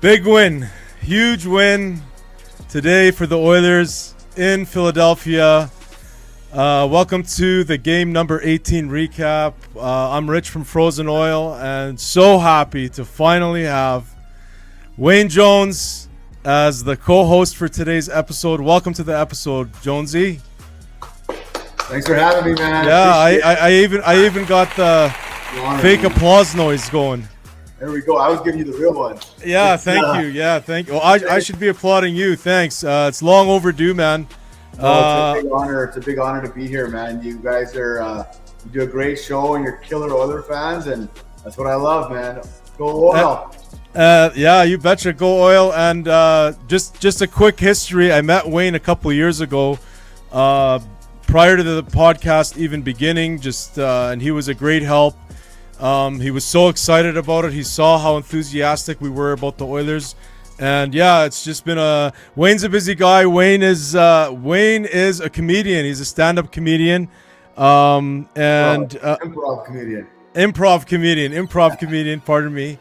Big win, huge win today for the Oilers in Philadelphia. Welcome to the game number 18 recap. I'm Rich from Frozen Oil and so happy to finally have Wayne Jones as the co-host for today's episode. Welcome to the episode, Jonesy. Thanks for having me, man. Yeah, I even got the fake applause noise going. There we go. I was giving you the real one. Yeah, thank you. Yeah, thank you. Well, I should be applauding you. Thanks. It's long overdue, man. Well, it's a big honor. It's a big honor to be here, man. You guys are you do a great show, and you're killer Oiler fans, and that's what I love, man. Go Oil. Yeah, you betcha. Go Oil. And just a quick history. I met Wayne a couple of years ago, prior to the podcast even beginning. And he was a great help. He was so excited about it. He saw how enthusiastic we were about the Oilers. And yeah, it's just been Wayne's a busy guy. Wayne is a comedian. He's a stand-up comedian. Improv comedian, pardon me.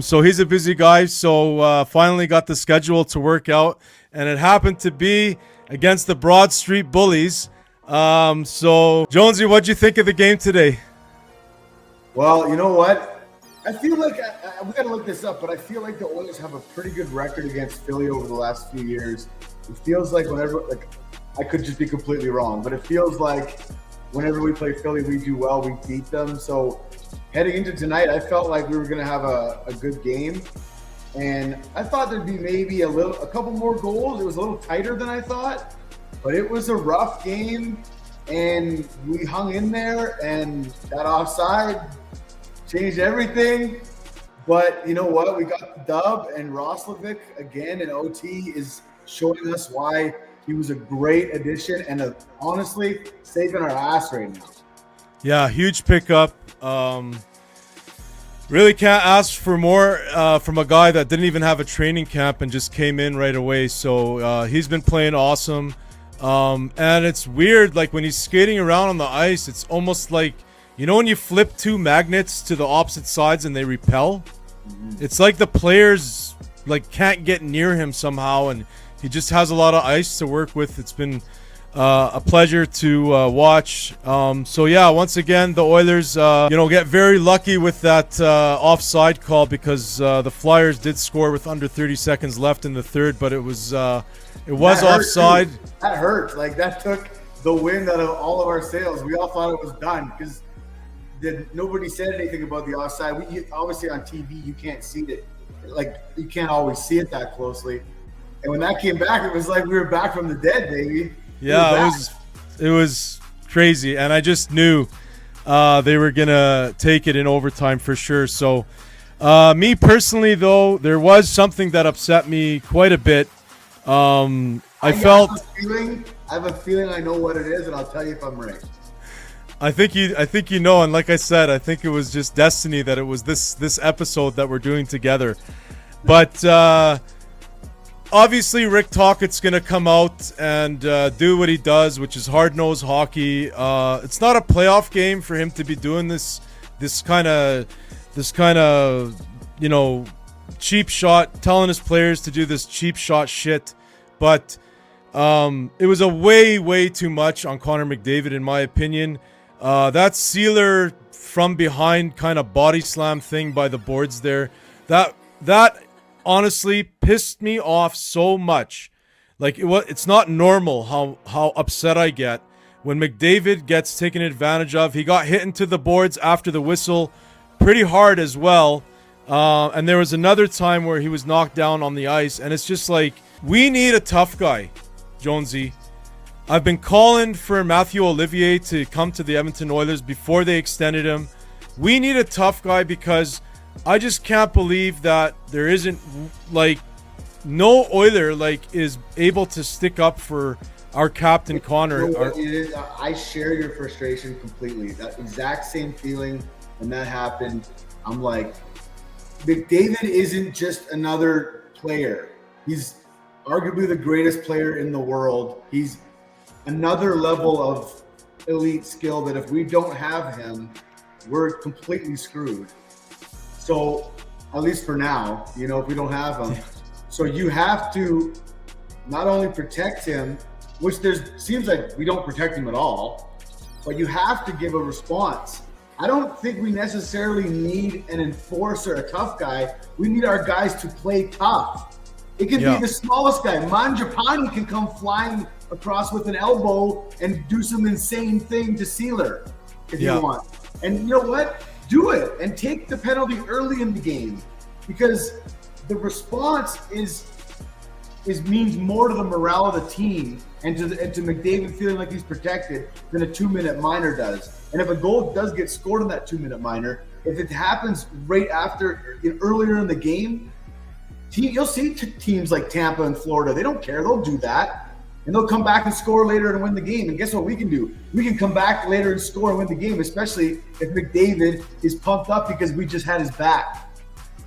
So he's a busy guy. So finally got the schedule to work out. And it happened to be against the Broad Street Bullies. So Jonesy, what'd you think of the game today? Well, you know what? I feel like we got to look this up, but I feel like the Oilers have a pretty good record against Philly over the last few years. It feels like I could just be completely wrong, but it feels like whenever we play Philly, we do well, we beat them. So heading into tonight, I felt like we were going to have a good game, and I thought there'd be maybe a couple more goals. It was a little tighter than I thought, but it was a rough game, and we hung in there, and that offside changed everything. But you know what? We got the dub, and Roslovic again in OT is showing us why he was a great addition and honestly saving our ass right now. Yeah, huge pickup. Really can't ask for more from a guy that didn't even have a training camp and just came in right away. So he's been playing awesome. And it's weird, like when he's skating around on the ice, it's almost like, you know, when you flip two magnets to the opposite sides and they repel, it's like the players can't get near him somehow, and he just has a lot of ice to work with. It's been a pleasure to watch. So yeah, once again, the Oilers, get very lucky with that offside call because the Flyers did score with under 30 seconds left in the third, but it was offside. That hurt. Like that took the wind out of all of our sails. We all thought it was done because nobody said anything about the offside. Obviously on TV you can't see it. Like you can't always see it that closely. And when that came back, it was like we were back from the dead, baby. Yeah, it was crazy, and I just knew they were gonna take it in overtime for sure. So, me personally, though, there was something that upset me quite a bit. I have a feeling I know what it is, and I'll tell you if I'm right. I think you know, and like I said, I think it was just destiny that it was this episode that we're doing together. But obviously, Rick Tocchet's gonna come out and do what he does, which is hard-nosed hockey. It's not a playoff game for him to be doing this kind of cheap shot, telling his players to do this cheap shot shit. But it was a way too much on Connor McDavid, in my opinion. That sealer from behind kind of body slam thing by the boards there, that honestly pissed me off so much. Like it's not normal how upset I get when McDavid gets taken advantage of. He got hit into the boards after the whistle pretty hard as well. And there was another time where he was knocked down on the ice, and it's just like, we need a tough guy, Jonesy. I've been calling for Matthew Olivier to come to the Edmonton Oilers before they extended him. We need a tough guy because I just can't believe that there isn't no Oiler is able to stick up for our captain Connor. I share your frustration completely. That exact same feeling when that happened. I'm like, McDavid isn't just another player. He's arguably the greatest player in the world. He's another level of elite skill that if we don't have him, we're completely screwed. So at least for now, you know, if we don't have him. So you have to not only protect him, which seems like we don't protect him at all, but you have to give a response. I don't think we necessarily need an enforcer, a tough guy. We need our guys to play tough. It can be the smallest guy. Mangiapane can come flying across with an elbow and do some insane thing to Sealer if you want. And you know what? Do it and take the penalty early in the game, because the response means more to the morale of the team and to McDavid feeling like he's protected than a 2-minute minor does. And if a goal does get scored in that 2-minute minor, if it happens right after, earlier in the game, you'll see teams like Tampa and Florida, they don't care. They'll do that. And they'll come back and score later and win the game. And guess what we can do? We can come back later and score and win the game, especially if McDavid is pumped up because we just had his back.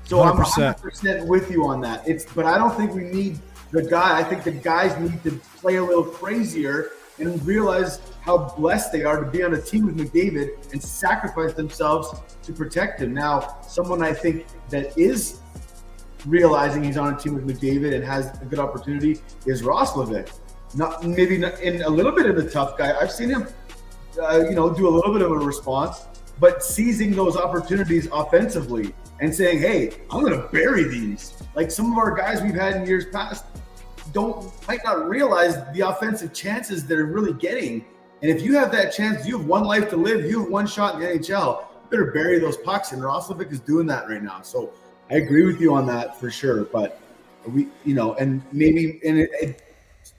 So 100%. I'm 100% with you on that. But I don't think we need the guy. I think the guys need to play a little crazier and realize how blessed they are to be on a team with McDavid and sacrifice themselves to protect him. Now, someone I think that is realizing he's on a team with McDavid and has a good opportunity is Roslovic. Maybe not in a little bit of the tough guy. I've seen him, do a little bit of a response, but seizing those opportunities offensively and saying, "Hey, I'm going to bury these." Like some of our guys we've had in years past might not realize the offensive chances they're really getting. And if you have that chance, you have one life to live. You have one shot in the NHL. You better bury those pucks, and Roslovic is doing that right now. So I agree with you on that for sure. But and maybe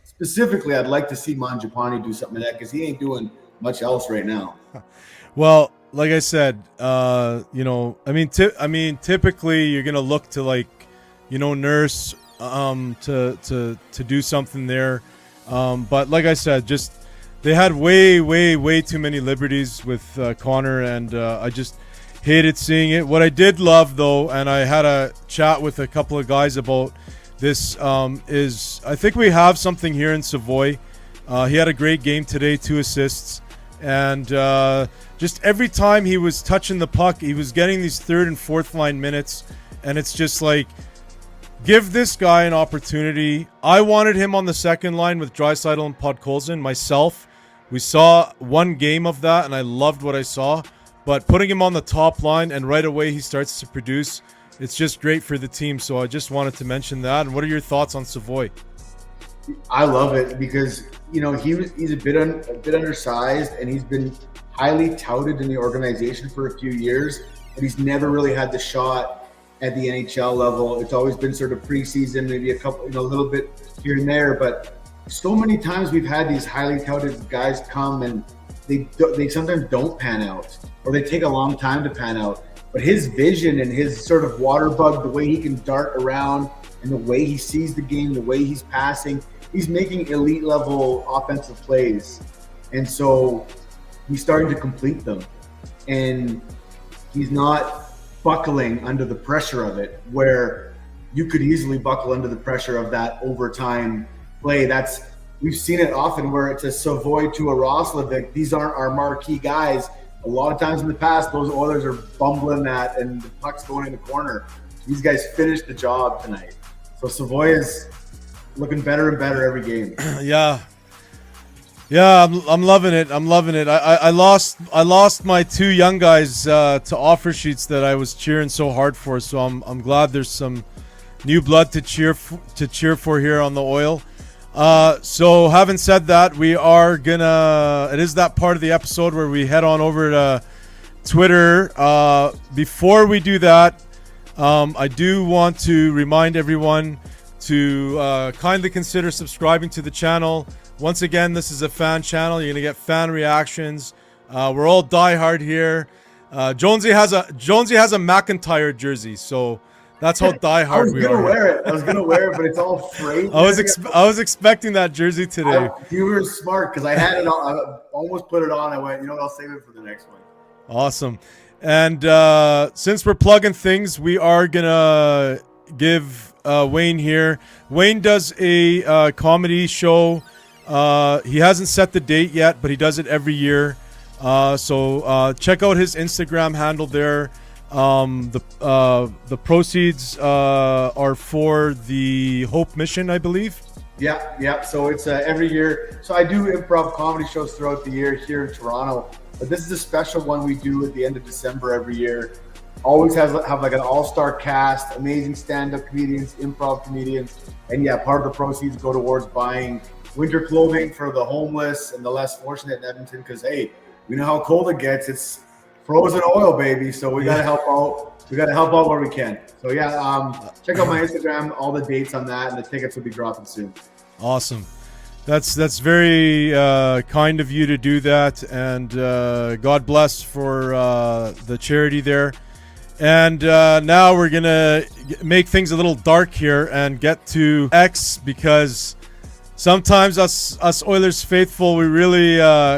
specifically, I'd like to see Mangiapane do something like that because he ain't doing much else right now. Well, like I said, typically you're gonna look to Nurse to do something there, but like I said, just they had way too many liberties with Connor, and I just hated seeing it. What I did love though, and I had a chat with a couple of guys about this, is I think we have something here in Savoie. He had a great game today, 2 assists, and just every time he was touching the puck, he was getting these 3rd and 4th line minutes, and it's just like, give this guy an opportunity. I wanted him on the 2nd line with Draisaitl and Podkolzin myself. We saw 1 game of that, and I loved what I saw, but putting him on the top line and right away he starts to produce, it's just great for the team. So I just wanted to mention that. And what are your thoughts on Savoie? I love it because he's a bit undersized, and he's been highly touted in the organization for a few years, but he's never really had the shot at the NHL level. It's always been sort of preseason, maybe a little bit here and there. But so many times we've had these highly touted guys come and they sometimes don't pan out, or they take a long time to pan out. But his vision and his sort of water bug, the way he can dart around and the way he sees the game, the way he's passing, he's making elite level offensive plays. And so he's starting to complete them. And he's not buckling under the pressure of it, where you could easily buckle under the pressure of that overtime play. We've seen it often where it's a Savoie to a Roslovic. These aren't our marquee guys. A lot of times in the past, those Oilers are bumbling that and the puck's going in the corner. These guys finished the job tonight. So Savoie is looking better and better every game. Yeah, I'm loving it. I lost my 2 young guys to offer sheets that I was cheering so hard for. So I'm glad there's some new blood to cheer for here on the Oil. So having said that, we are it is that part of the episode where we head on over to Twitter. Before we do that, I do want to remind everyone to kindly consider subscribing to the channel. Once again, this is a fan channel. You're going to get fan reactions. We're all diehard here. Jonesy has a McIntyre jersey, so that's how diehard we are. I was gonna wear it, but it's all frayed. I was expecting that jersey today. You were smart because I had it on. I almost put it on. I went, I'll save it for the next one. Awesome. And since we're plugging things, we are gonna give Wayne here. Wayne does a comedy show. He hasn't set the date yet, but he does it every year. So check out his Instagram handle there. The proceeds are for the Hope Mission, I believe. Yeah. So it's every year. So I do improv comedy shows throughout the year here in Toronto, but this is a special one we do at the end of December every year. Always have like an all-star cast, amazing stand-up comedians, improv comedians, and yeah, part of the proceeds go towards buying winter clothing for the homeless and the less fortunate in Edmonton. Because hey, we know how cold it gets. It's frozen oil, baby. So we gotta help out. We gotta help out where we can. So yeah, check out my Instagram, all the dates on that, and the tickets will be dropping soon. Awesome. That's very kind of you to do that, and God bless for the charity there. And now we're going to make things a little dark here and get to X, because sometimes us Oilers faithful, we really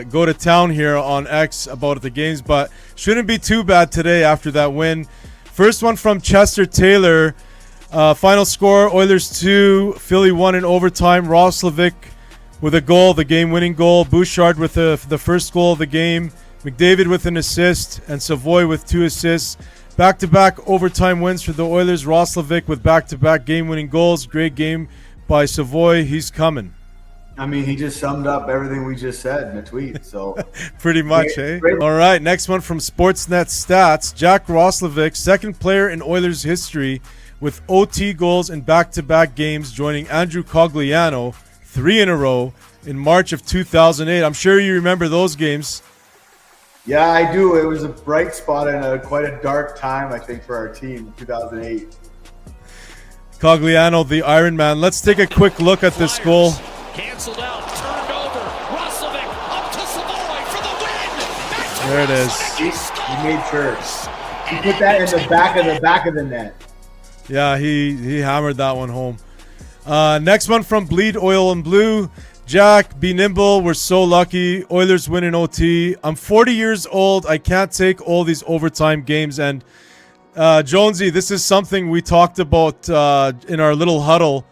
go to town here on X about the games, but shouldn't be too bad today after that win. First one from Chester Taylor. Final score, Oilers 2, Philly 1 in overtime. Roslovic with a goal, the game-winning goal. Bouchard with the first goal of the game. McDavid with an assist, and Savoie with 2 assists. Back-to-back overtime wins for the Oilers. Roslovic with back-to-back game-winning goals. Great game by Savoie. He's coming. I mean, he just summed up everything we just said in a tweet. So pretty much, All right, next one from Sportsnet Stats. Jack Roslovic, second player in Oilers history with OT goals in back-to-back games, joining Andrew Cogliano 3 in a row in March of 2008. I'm sure you remember those games. Yeah, I do. It was a bright spot and quite a dark time, I think, for our team in 2008. Cogliano, the Iron Man. Let's take a quick look at this goal. Canceled out, turned over. Roslovic up to Savoie for the win. There it is. He made sure. He put that in the back of the net. Yeah, he hammered that one home. Next one from Bleed Oil and Blue. Jack, be nimble. We're so lucky. Oilers win in OT. I'm 40 years old. I can't take all these overtime games. And Jonesy, this is something we talked about in our little huddle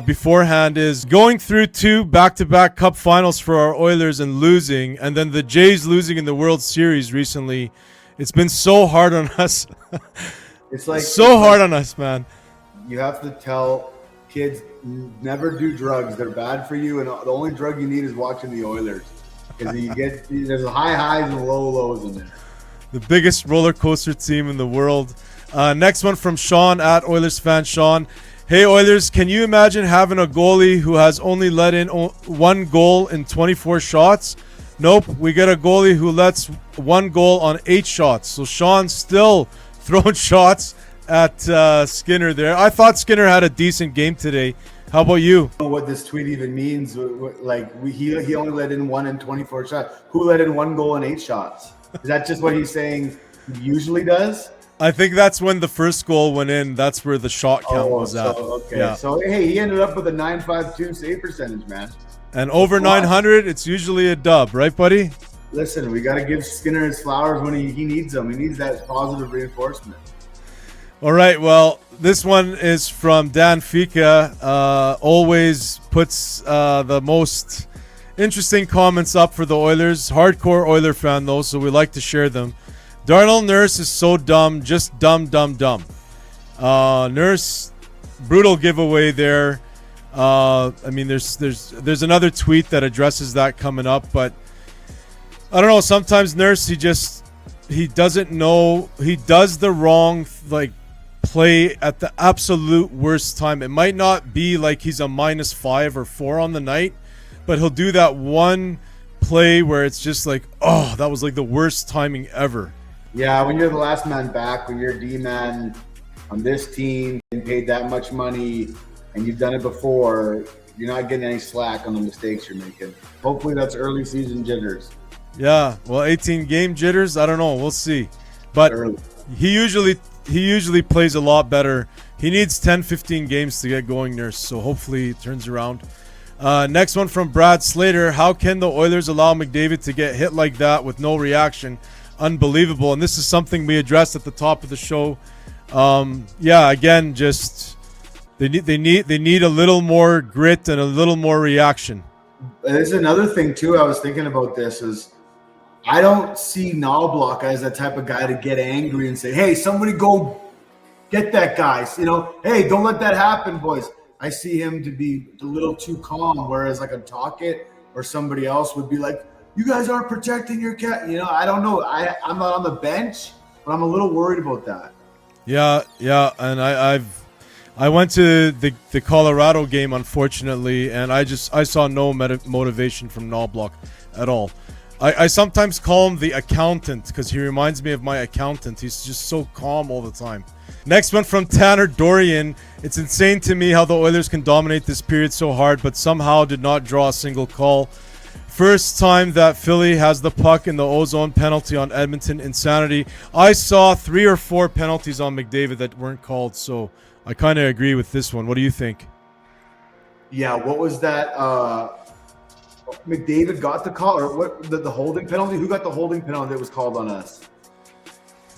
beforehand, is going through 2 back-to-back cup finals for our Oilers and losing, and then the Jays losing in the World Series recently. It's been so hard on us. It's like so hard on us, man. You have to tell kids never do drugs. They're bad for you, and the only drug you need is watching the Oilers, because there's high highs and low lows in there. The biggest roller coaster team in the world. Next one from Sean at Oilers fan Sean. Hey Oilers, can you imagine having a goalie who has only let in 1 goal in 24 shots? Nope, we get a goalie who lets 1 goal on 8 shots. So Sean's still throwing shots at Skinner there. I thought Skinner had a decent game today. How about you? I don't know what this tweet even means. Like he only let in 1 in 24 shots. Who let in 1 goal in 8 shots? Is that just what he's saying he usually does? I think that's when the first goal went in. That's where the shot count was at. Okay. Yeah. So hey, he ended up with a .952 save percentage, man. And over 900, it's usually a dub, right, buddy? Listen, we got to give Skinner his flowers when he needs them. He needs that positive reinforcement. All right, well, this one is from Dan Fika. Always puts the most interesting comments up for the Oilers. Hardcore Oiler fan, though, so we like to share them. Darnell Nurse is so dumb, just dumb. Nurse, brutal giveaway there. I mean, there's another tweet that addresses that coming up, but I don't know. Sometimes Nurse, he doesn't know. He does the wrong play at the absolute worst time. It might not be like he's a -5 or 4 on the night, but he'll do that one play where it's just like, oh, that was like the worst timing ever. Yeah, when you're the last man back, when you're D-man on this team and paid that much money and you've done it before, you're not getting any slack on the mistakes you're making. Hopefully that's early season jitters. Yeah, well, 18 game jitters, I don't know, we'll see. But he usually plays a lot better. He needs 10-15 games to get going, Nurse, so hopefully it turns around. Next one from Brad Slater. How can the Oilers allow McDavid to get hit like that with no reaction? Unbelievable. And this is something we addressed at the top of the show. Yeah, again, just they need a little more grit and a little more reaction. There's another thing too. I was thinking about this is I don't see Knoblauch as that type of guy to get angry and say, hey, somebody go get that guy. You know, hey, don't let that happen, boys. I see him to be a little too calm, whereas like a Talkett or somebody else would be like, you guys aren't protecting your cat. You know, I don't know. I'm not on the bench, but I'm a little worried about that. Yeah, and I went to the Colorado game, unfortunately, and I saw no motivation from Knoblauch at all. I sometimes call him the accountant because he reminds me of my accountant. He's just so calm all the time. Next one from Tanner Dorian. It's insane to me how the Oilers can dominate this period so hard, but somehow did not draw a single call. First time that Philly has the puck in the O-zone, penalty on Edmonton. Insanity. I saw 3 or 4 penalties on McDavid that weren't called, so I kind of agree with this one. What do you think? Yeah, what was that? McDavid got the call, or what? The holding penalty? Who got the holding penalty that was called on us?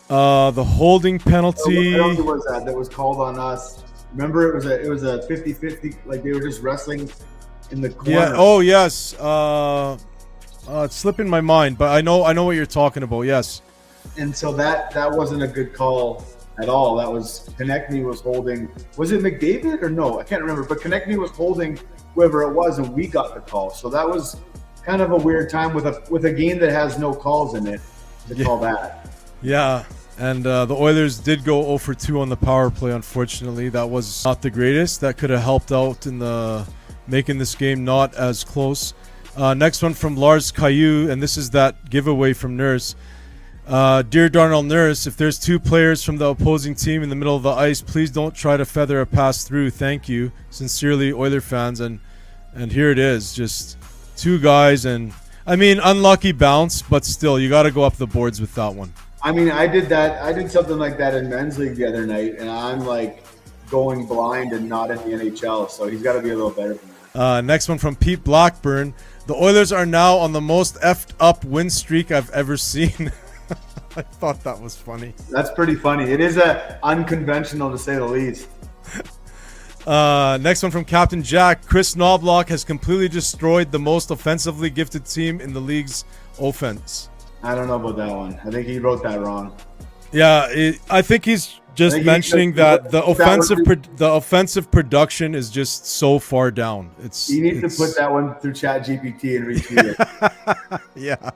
The holding penalty. What penalty was that was called on us? Remember, it was a 50-50, like they were just wrestling in the corner. Yeah. Oh yes. It's slipping my mind, but I know what you're talking about. Yes. And so that wasn't a good call at all. That was Konechny was holding. Was it McDavid or no? I can't remember. But Konechny was holding whoever it was, and we got the call. So that was kind of a weird time with a game that has no calls in it to call that. Yeah. And the Oilers did go 0 for 2 on the power play, unfortunately. That was not the greatest. That could have helped out in the making this game not as close. Next one from Lars Caillou, and this is that giveaway from Nurse. Dear Darnell Nurse, if there's 2 players from the opposing team in the middle of the ice, please don't try to feather a pass through. Thank you. Sincerely, Oiler fans. And here it is. Just 2 guys. And, I mean, unlucky bounce, but still, you got to go up the boards with that one. I mean, I did something like that in men's league the other night, and I'm like going blind and not in the NHL, so he's got to be a little better than that. Next one from Pete Blackburn. The Oilers are now on the most effed up win streak I've ever seen. I thought that was funny. That's pretty funny. It is unconventional to say the least. Next one from Captain Jack. Chris Knoblauch has completely destroyed the most offensively gifted team in the league's offense. I don't know about that one. I think he wrote that wrong. Yeah, I think he's just mentioning that the offensive production is just so far down. You need to put that one through ChatGPT and retweet it. Yeah.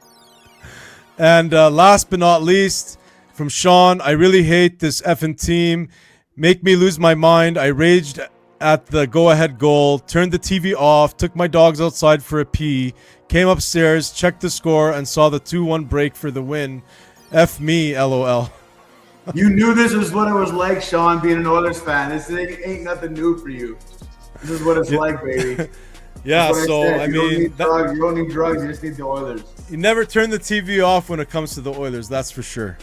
And last but not least, from Sean, I really hate this effing team. Make me lose my mind. I raged at the go-ahead goal, turned the TV off, took my dogs outside for a pee, came upstairs, checked the score, and saw the 2-1 break for the win. F me, LOL. You knew this was what it was like, Sean, being an Oilers fan. This ain't nothing new for you. This is what it's like, baby. Yeah, so I mean, you don't need drugs. You just need the Oilers. You never turn the TV off when it comes to the Oilers, that's for sure.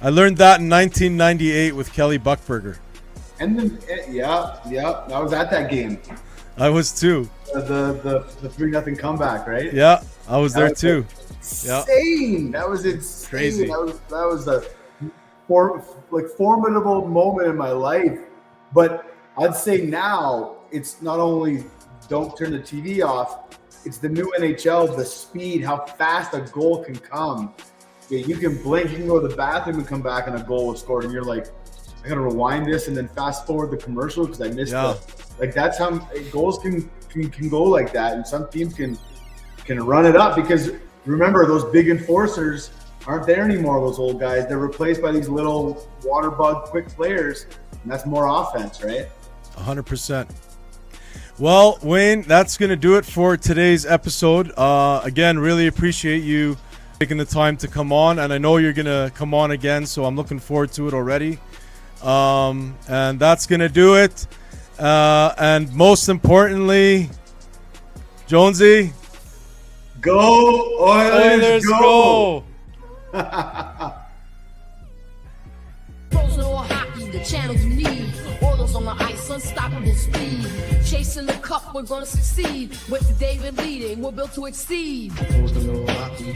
I learned that in 1998 with Kelly Buckberger. And then, yeah, I was at that game. I was too. The 3-0 comeback, right? Yeah, I was there too. Insane. Yeah. That was insane. Crazy. That was a formidable moment in my life. But I'd say now it's not only don't turn the TV off, it's the new NHL, the speed, how fast a goal can come. Yeah, you can blink, you can go to the bathroom and come back and a goal was scored, and you're like, I gotta rewind this and then fast forward the commercial because I missed it. That's how goals can go like that, and some teams can run it up because remember those big enforcers aren't there anymore. Those old guys, they're replaced by these little water bug quick players, and that's more offense, right? 100%. Well, Wayne, that's gonna do it for today's episode. Again, really appreciate you taking the time to come on, and I know you're gonna come on again, so I'm looking forward to it already. And that's gonna do it. And most importantly, Jonesy, go Oilers, go! Frozen or hockey, the channels you need. Oilers on the ice, unstoppable speed. Chasing the cup, we're gonna succeed. With David leading, we're built to exceed. Frozen or hockey,